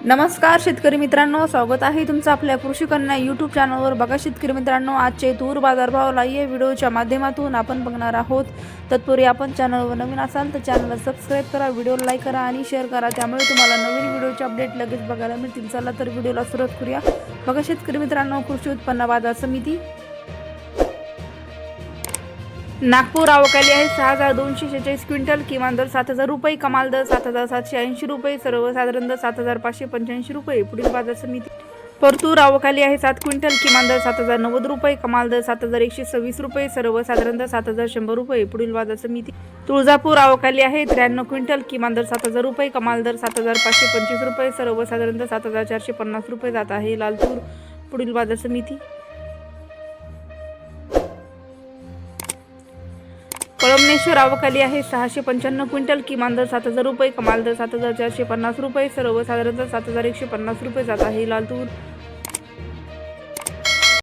नमस्कार शेतकरी मित्रांनो, स्वागत आहे तुमचं आपल्या कृषी कन्या यूट्यूब चॅनलवर। बघा शेतकरी मित्रांनो, आजचे तूर बाजारभाव लाईव्ह व्हिडिओच्या माध्यमातून आपण बघणार आहोत। तत्पूर्वी आपण चॅनलवर नवीन असाल तर चॅनलला सबस्क्राइब करा, व्हिडिओला लाईक करा आणि शेअर करा, त्यामुळे तुम्हाला नवीन व्हिडिओचे अपडेट लगेच बघायला मिळतील। चला तर व्हिडिओला सुरुवात करूया। बघा शेतकरी मित्रांनो, कृषी उत्पन्न बाजार समिती नागपूर आवकाली आहे 6246 क्विंटल, किमान दर 7000 रुपये, कमाल दर 7780 रुपये, सर्वसाधारण दर 7585 रुपये। पुढील बाजार समिती परतूर आवकाली आहे 7 क्विंटल, किमान दर 7090 रुपये, कमाल दर 7126 रुपये, सर्वसाधारण दर 7100 रुपये। पुढील बाजार समिती तुळजापूर आवकाली आहे 93 क्विंटल, किमान दर 7000 रुपये, कमाल दर 7525 रुपये, सर्वसाधारण दर 7450 रुपये जात आहे लालतूर। पुढील बाजार समिती कळमनेश्वर आवकाली आहे 695 क्विंटल, किमान दर 7000 रुपये, कमाल दर 7450 रुपये, सर्वसाधारण दर 7150 रुपये जात आहे लालतूर।